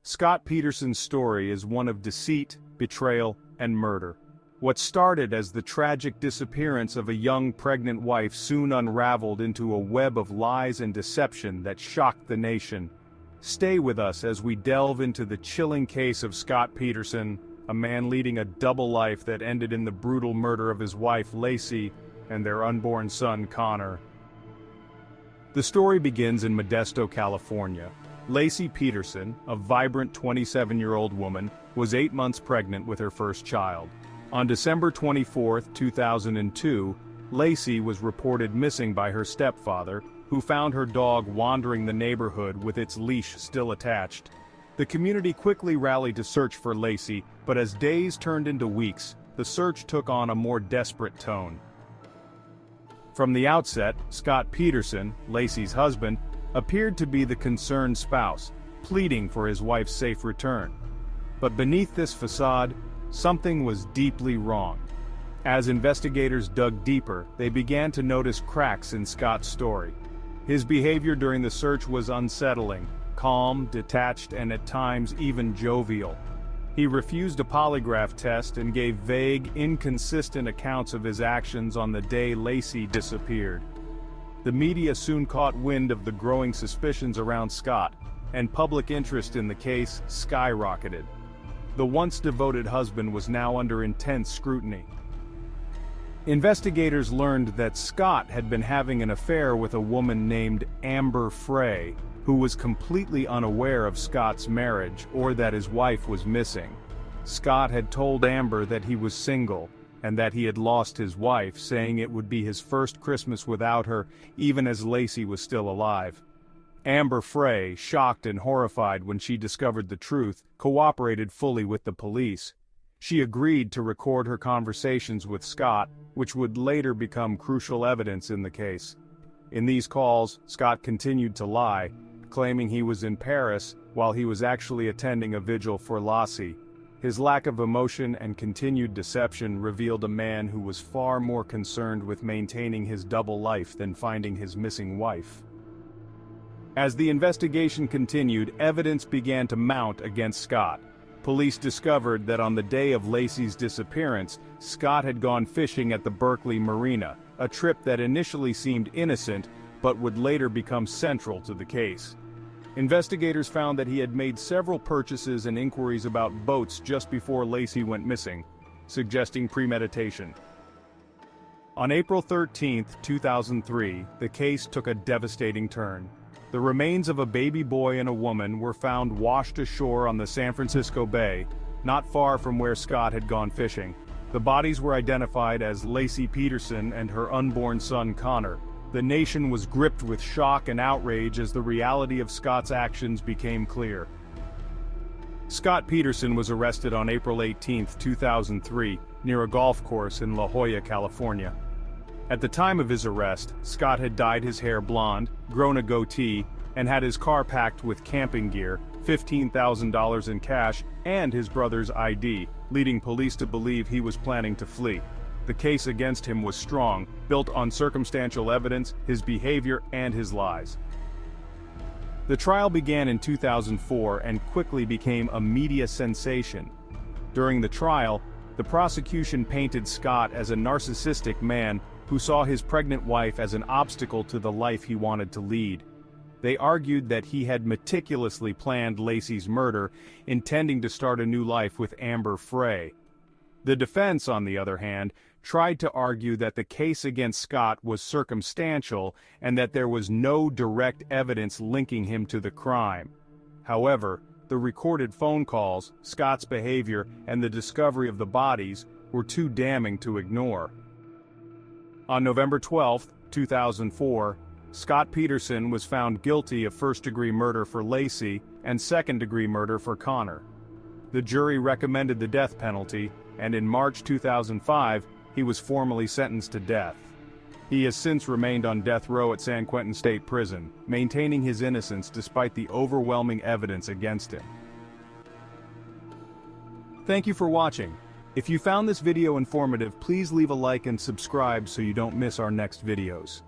Scott Peterson's story is one of deceit, betrayal, and murder. What started as the tragic disappearance of a young pregnant wife soon unraveled into a web of lies and deception that shocked the nation. Stay with us as we delve into the chilling case of Scott Peterson, a man leading a double life that ended in the brutal murder of his wife Laci and their unborn son Connor. The story begins in Modesto, California. Laci Peterson, a vibrant 27-year-old woman, was 8 months pregnant with her first child. On December 24, 2002, Laci was reported missing by her stepfather, who found her dog wandering the neighborhood with its leash still attached. The community quickly rallied to search for Laci, but as days turned into weeks, the search took on a more desperate tone. From the outset, Scott Peterson, Laci's husband, appeared to be the concerned spouse, pleading for his wife's safe return. But beneath this facade, something was deeply wrong. As investigators dug deeper, they began to notice cracks in Scott's story. His behavior during the search was unsettling, calm, detached, and at times even jovial. He refused a polygraph test and gave vague, inconsistent accounts of his actions on the day Laci disappeared. The media soon caught wind of the growing suspicions around Scott, and public interest in the case skyrocketed. The once devoted husband was now under intense scrutiny. Investigators learned that Scott had been having an affair with a woman named Amber Frey, who was completely unaware of Scott's marriage or that his wife was missing. Scott had told Amber that he was single, and that he had lost his wife, saying it would be his first Christmas without her, even as Laci was still alive. Amber Frey, shocked and horrified when she discovered the truth, cooperated fully with the police. She agreed to record her conversations with Scott, which would later become crucial evidence in the case. In these calls, Scott continued to lie, claiming he was in Paris while he was actually attending a vigil for Laci. His lack of emotion and continued deception revealed a man who was far more concerned with maintaining his double life than finding his missing wife. As the investigation continued, evidence began to mount against Scott. Police discovered that on the day of Laci's disappearance, Scott had gone fishing at the Berkeley Marina, a trip that initially seemed innocent but would later become central to the case. Investigators found that he had made several purchases and inquiries about boats just before Laci went missing, suggesting premeditation. On April 13, 2003, the case took a devastating turn. The remains of a baby boy and a woman were found washed ashore on the San Francisco Bay, not far from where Scott had gone fishing. The bodies were identified as Laci Peterson and her unborn son Connor. The nation was gripped with shock and outrage as the reality of Scott's actions became clear. Scott Peterson was arrested on April 18, 2003, near a golf course in La Jolla, California. At the time of his arrest, Scott had dyed his hair blonde, grown a goatee, and had his car packed with camping gear, $15,000 in cash, and his brother's ID, leading police to believe he was planning to flee. The case against him was strong, built on circumstantial evidence, his behavior, and his lies. The trial began in 2004 and quickly became a media sensation. During the trial, the prosecution painted Scott as a narcissistic man who saw his pregnant wife as an obstacle to the life he wanted to lead. They argued that he had meticulously planned Laci's murder, intending to start a new life with Amber Frey. The defense, on the other hand, tried to argue that the case against Scott was circumstantial and that there was no direct evidence linking him to the crime. However, the recorded phone calls, Scott's behavior, and the discovery of the bodies were too damning to ignore. On November 12, 2004, Scott Peterson was found guilty of first-degree murder for Laci and second-degree murder for Connor. The jury recommended the death penalty, and in March 2005, he was formally sentenced to death. He has since remained on death row at San Quentin State Prison, maintaining his innocence despite the overwhelming evidence against him. Thank you for watching. If you found this video informative, please leave a like and subscribe so you don't miss our next videos.